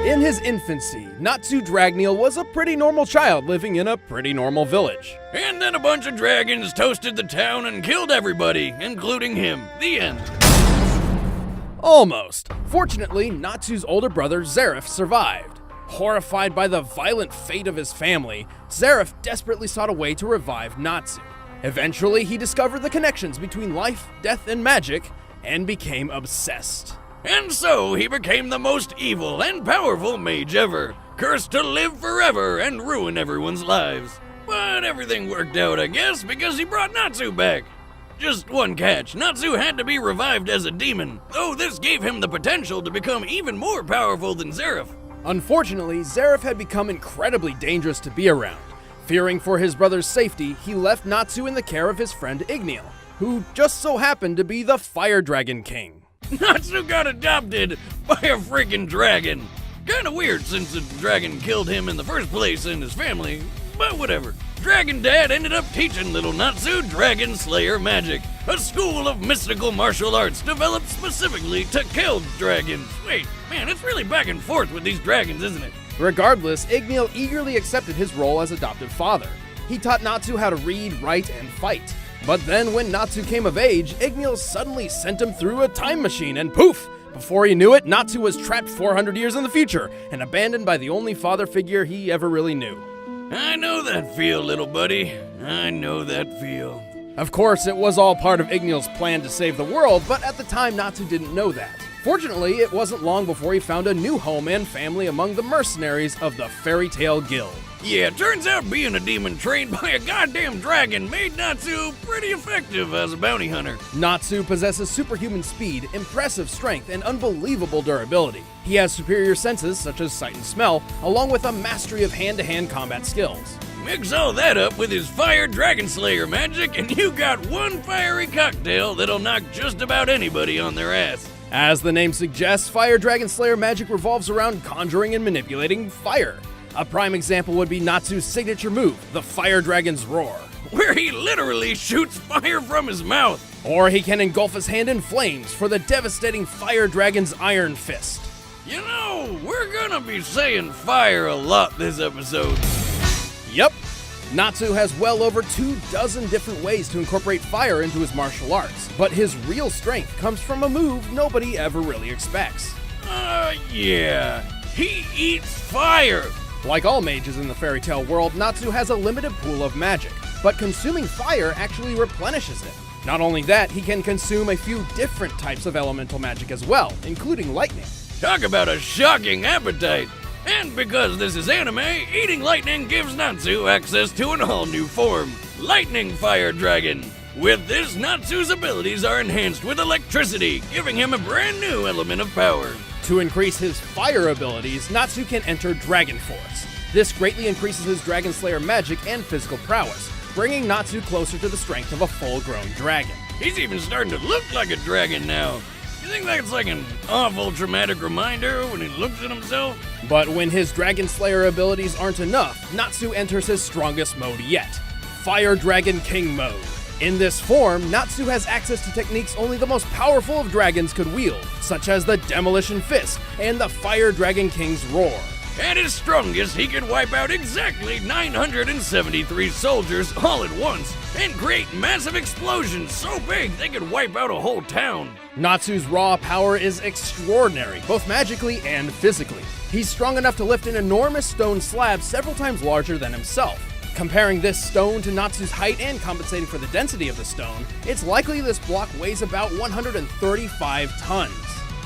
In his infancy, Natsu Dragneel was a pretty normal child living in a pretty normal village. And then a bunch of dragons toasted the town and killed everybody, including him. The end. Almost. Fortunately, Natsu's older brother Zareth survived. Horrified by the violent fate of his family, Zareth desperately sought a way to revive Natsu. Eventually, he discovered the connections between life, death, and magic, and became obsessed. And so he became the most evil and powerful mage ever, cursed to live forever and ruin everyone's lives. But everything worked out, I guess, because he brought Natsu back. Just one catch, Natsu had to be revived as a demon, though this gave him the potential to become even more powerful than Zareth. Unfortunately, Zareth had become incredibly dangerous to be around. Fearing for his brother's safety, he left Natsu in the care of his friend Igneel, who just so happened to be the Fire Dragon King. Natsu got adopted by a freaking dragon. Kinda weird since the dragon killed him in the first place and his family, but whatever. Dragon Dad ended up teaching little Natsu Dragon Slayer magic, a school of mystical martial arts developed specifically to kill dragons. Wait, man, it's really back and forth with these dragons, isn't it? Regardless, Igneel eagerly accepted his role as adoptive father. He taught Natsu how to read, write, and fight. But then when Natsu came of age, Igneel suddenly sent him through a time machine and poof! Before he knew it, Natsu was trapped 400 years in the future and abandoned by the only father figure he ever really knew. I know that feel, little buddy. I know that feel. Of course, it was all part of Igneel's plan to save the world, but at the time Natsu didn't know that. Fortunately, it wasn't long before he found a new home and family among the mercenaries of the Fairy Tale Guild. Yeah, turns out being a demon trained by a goddamn dragon made Natsu pretty effective as a bounty hunter. Natsu possesses superhuman speed, impressive strength, and unbelievable durability. He has superior senses such as sight and smell, along with a mastery of hand-to-hand combat skills. Mix all that up with his Fire Dragon Slayer magic and you got one fiery cocktail that'll knock just about anybody on their ass. As the name suggests, Fire Dragon Slayer magic revolves around conjuring and manipulating fire. A prime example would be Natsu's signature move, the Fire Dragon's Roar. Where he literally shoots fire from his mouth. Or he can engulf his hand in flames for the devastating Fire Dragon's Iron Fist. You know, we're gonna be saying fire a lot this episode. Yep. Natsu has well over 24 different ways to incorporate fire into his martial arts, but his real strength comes from a move nobody ever really expects. Yeah. He eats fire. Like all mages in the fairy tale world, Natsu has a limited pool of magic, but consuming fire actually replenishes it. Not only that, he can consume a few different types of elemental magic as well, including lightning. Talk about a shocking appetite. And because this is anime, eating lightning gives Natsu access to an all-new form, Lightning Fire Dragon. With this, Natsu's abilities are enhanced with electricity, giving him a brand new element of power. To increase his fire abilities, Natsu can enter Dragon Force. This greatly increases his Dragon Slayer magic and physical prowess, bringing Natsu closer to the strength of a full-grown dragon. He's even starting to look like a dragon now. You think that's like an awful traumatic reminder when he looks at himself? But when his Dragon Slayer abilities aren't enough, Natsu enters his strongest mode yet, Fire Dragon King mode. In this form, Natsu has access to techniques only the most powerful of dragons could wield, such as the Demolition Fist and the Fire Dragon King's Roar. At his strongest, he could wipe out exactly 973 soldiers all at once and create massive explosions so big they could wipe out a whole town. Natsu's raw power is extraordinary, both magically and physically. He's strong enough to lift an enormous stone slab several times larger than himself. Comparing this stone to Natsu's height and compensating for the density of the stone, it's likely this block weighs about 135 tons.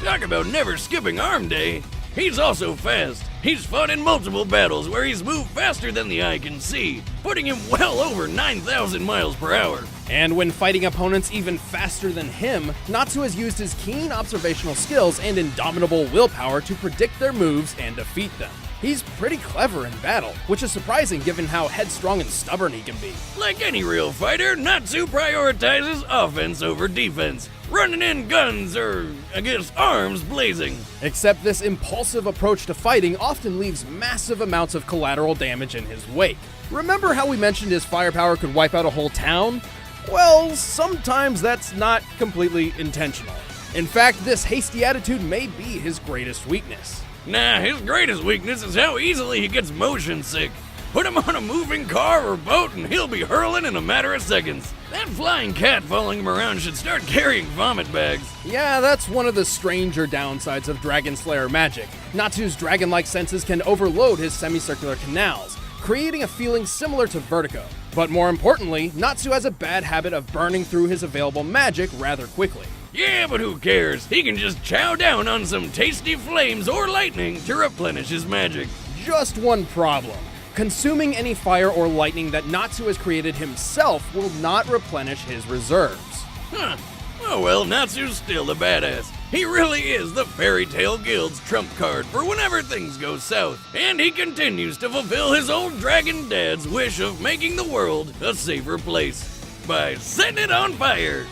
Talk about never skipping arm day. He's also fast. He's fought in multiple battles where he's moved faster than the eye can see, putting him well over 9,000 miles per hour. And when fighting opponents even faster than him, Natsu has used his keen observational skills and indomitable willpower to predict their moves and defeat them. He's pretty clever in battle, which is surprising given how headstrong and stubborn he can be. Like any real fighter, Natsu prioritizes offense over defense, running in guns or, I guess, arms blazing. Except this impulsive approach to fighting often leaves massive amounts of collateral damage in his wake. Remember how we mentioned his firepower could wipe out a whole town? Well, sometimes that's not completely intentional. In fact, this hasty attitude may be his greatest weakness. Nah, his greatest weakness is how easily he gets motion sick. Put him on a moving car or boat and he'll be hurling in a matter of seconds. That flying cat following him around should start carrying vomit bags. Yeah, that's one of the stranger downsides of Dragon Slayer magic. Natsu's dragon-like senses can overload his semicircular canals, creating a feeling similar to vertigo. But more importantly, Natsu has a bad habit of burning through his available magic rather quickly. Yeah, but who cares? He can just chow down on some tasty flames or lightning to replenish his magic. Just one problem. Consuming any fire or lightning that Natsu has created himself will not replenish his reserves. Huh. Oh well, Natsu's still a badass. He really is the Fairy Tale Guild's trump card for whenever things go south. And he continues to fulfill his old dragon dad's wish of making the world a safer place by setting it on fire.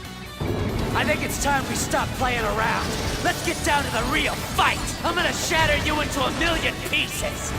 I think it's time we stop playing around. Let's get down to the real fight. I'm gonna shatter you into a million pieces.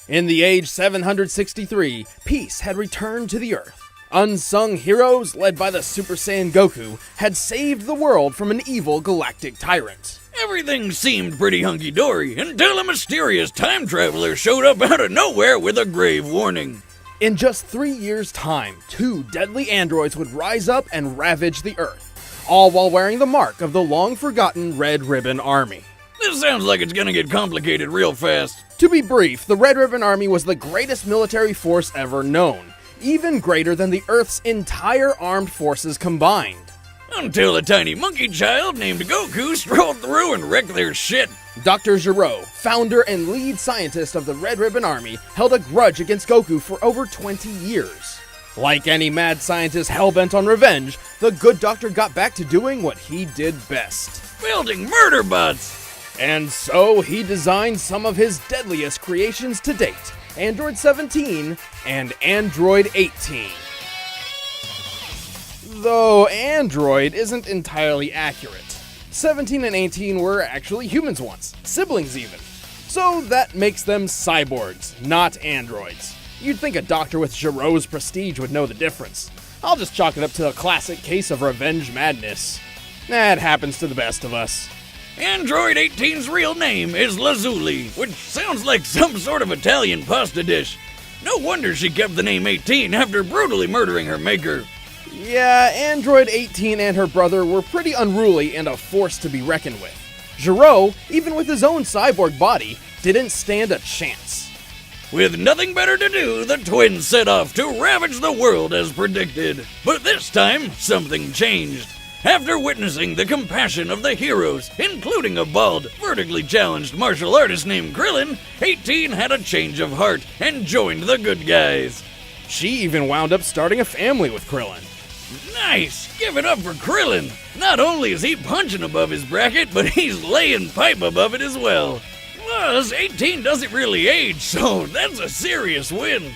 In the age 763, peace had returned to the Earth. Unsung heroes, led by the Super Saiyan Goku, had saved the world from an evil galactic tyrant. Everything seemed pretty hunky-dory until a mysterious time traveler showed up out of nowhere with a grave warning. In just 3 years' time, 2 deadly androids would rise up and ravage the Earth, all while wearing the mark of the long-forgotten Red Ribbon Army. This sounds like it's gonna get complicated real fast. To be brief, the Red Ribbon Army was the greatest military force ever known, even greater than the Earth's entire armed forces combined. Until a tiny monkey child named Goku strolled through and wrecked their shit. Dr. Gero, founder and lead scientist of the Red Ribbon Army, held a grudge against Goku for over 20 years. Like any mad scientist hell-bent on revenge, the good doctor got back to doing what he did best. Building murder bots! And so he designed some of his deadliest creations to date, Android 17 and Android 18. Though Android isn't entirely accurate. 17 and 18 were actually humans once, siblings even. So that makes them cyborgs, not androids. You'd think a doctor with Gero's prestige would know the difference. I'll just chalk it up to a classic case of revenge madness. That happens to the best of us. Android 18's real name is Lazuli, which sounds like some sort of Italian pasta dish. No wonder she kept the name 18 after brutally murdering her maker. Yeah, Android 18 and her brother were pretty unruly and a force to be reckoned with. Gero, even with his own cyborg body, didn't stand a chance. With nothing better to do, the twins set off to ravage the world as predicted. But this time, something changed. After witnessing the compassion of the heroes, including a bald, vertically challenged martial artist named Krillin, 18 had a change of heart and joined the good guys. She even wound up starting a family with Krillin. Nice! Give it up for Krillin! Not only is he punching above his bracket, but he's laying pipe above it as well. Plus, 18 doesn't really age, so that's a serious win.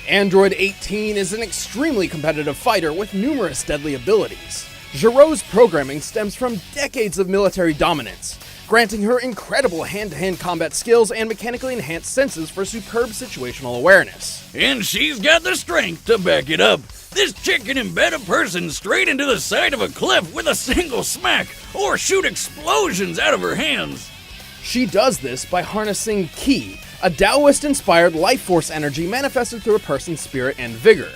Android 18 is an extremely competitive fighter with numerous deadly abilities. Gero's programming stems from decades of military dominance, granting her incredible hand-to-hand combat skills and mechanically enhanced senses for superb situational awareness. And she's got the strength to back it up. This chick can embed a person straight into the side of a cliff with a single smack, or shoot explosions out of her hands. She does this by harnessing Ki, a Taoist-inspired life force energy manifested through a person's spirit and vigor.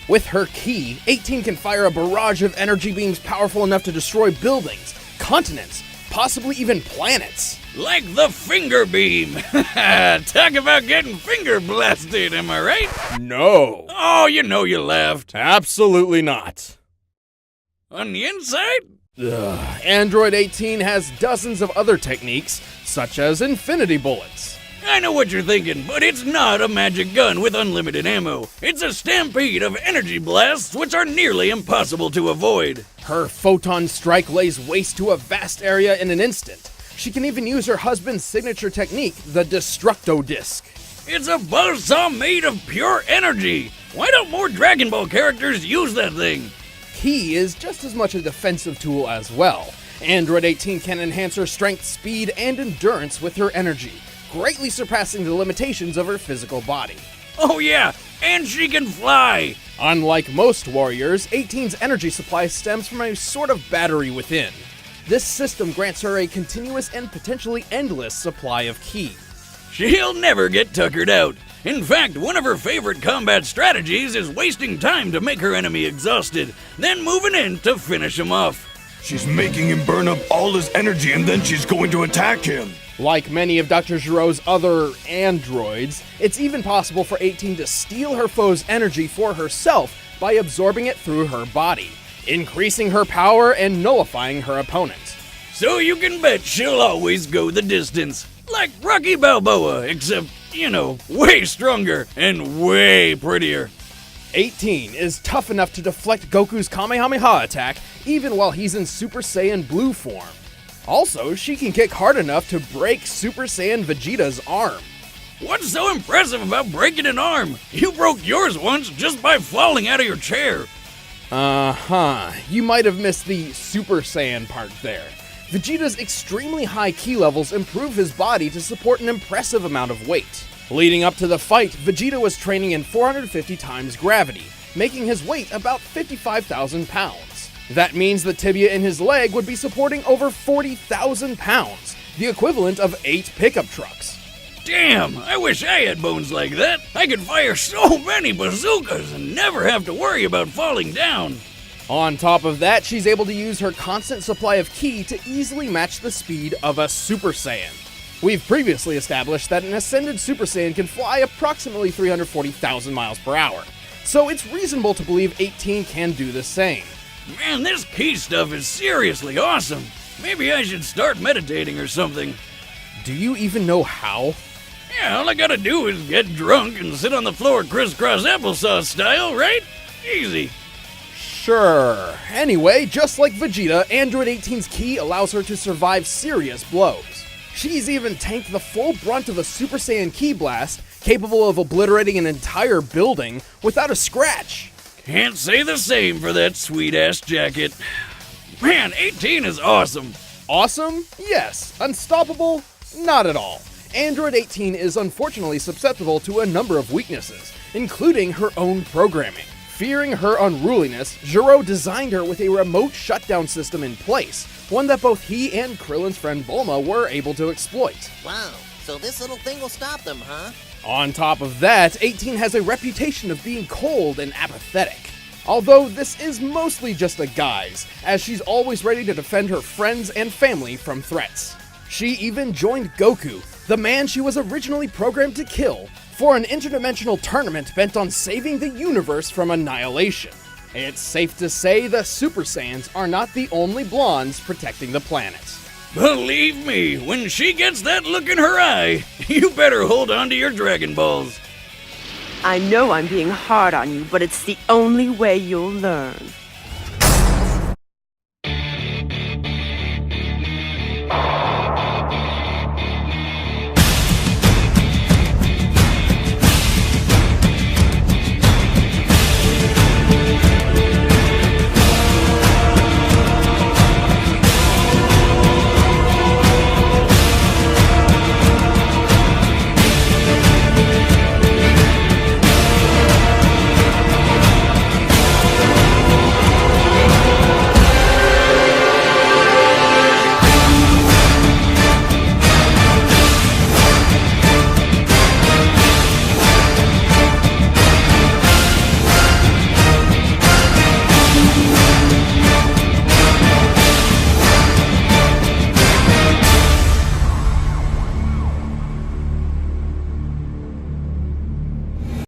With her Ki, 18 can fire a barrage of energy beams powerful enough to destroy buildings, continents, possibly even planets. Like the finger beam. Talk about getting finger blasted, am I right? No. Oh, you know you laughed. Absolutely not. On the inside? Android 18 has dozens of other techniques, such as infinity bullets. I know what you're thinking, but it's not a magic gun with unlimited ammo. It's a stampede of energy blasts which are nearly impossible to avoid. Her photon strike lays waste to a vast area in an instant. She can even use her husband's signature technique, the Destructo Disc. It's a buzzsaw made of pure energy. Why don't more Dragon Ball characters use that thing? Ki is just as much a defensive tool as well. Android 18 can enhance her strength, speed, and endurance with her energy, greatly surpassing the limitations of her physical body. Oh yeah, and she can fly! Unlike most warriors, 18's energy supply stems from a sort of battery within. This system grants her a continuous and potentially endless supply of ki. She'll never get tuckered out. In fact, one of her favorite combat strategies is wasting time to make her enemy exhausted, then moving in to finish him off. She's making him burn up all his energy and then she's going to attack him. Like many of Dr. Giroux's other androids, it's even possible for 18 to steal her foe's energy for herself by absorbing it through her body, increasing her power and nullifying her opponent. So you can bet she'll always go the distance. Like Rocky Balboa, except, way stronger and way prettier. 18 is tough enough to deflect Goku's Kamehameha attack even while he's in Super Saiyan Blue form. Also, she can kick hard enough to break Super Saiyan Vegeta's arm. What's so impressive about breaking an arm? You broke yours once just by falling out of your chair. You might have missed the Super Saiyan part there. Vegeta's extremely high ki levels improve his body to support an impressive amount of weight. Leading up to the fight, Vegeta was training in 450 times gravity, making his weight about 55,000 pounds. That means the tibia in his leg would be supporting over 40,000 pounds, the equivalent of 8 pickup trucks. Damn, I wish I had bones like that. I could fire so many bazookas and never have to worry about falling down. On top of that, she's able to use her constant supply of ki to easily match the speed of a Super Saiyan. We've previously established that an ascended Super Saiyan can fly approximately 340,000 miles per hour, so it's reasonable to believe 18 can do the same. Man, this ki stuff is seriously awesome. Maybe I should start meditating or something. Do you even know how? Yeah, all I gotta do is get drunk and sit on the floor crisscross applesauce style, right? Easy. Sure. Anyway, just like Vegeta, Android 18's ki allows her to survive serious blows. She's even tanked the full brunt of a Super Saiyan ki blast, capable of obliterating an entire building without a scratch. Can't say the same for that sweet-ass jacket. Man, 18 is awesome. Awesome? Yes. Unstoppable? Not at all. Android 18 is unfortunately susceptible to a number of weaknesses, including her own programming. Fearing her unruliness, Giroux designed her with a remote shutdown system in place, one that both he and Krillin's friend Bulma were able to exploit. Wow, so this little thing will stop them, huh? On top of that, 18 has a reputation of being cold and apathetic. Although this is mostly just a guise, as she's always ready to defend her friends and family from threats. She even joined Goku, the man she was originally programmed to kill, for an interdimensional tournament bent on saving the universe from annihilation. It's safe to say the Super Saiyans are not the only blondes protecting the planet. Believe me, when she gets that look in her eye, you better hold on to your Dragon Balls. I know I'm being hard on you, but it's the only way you'll learn.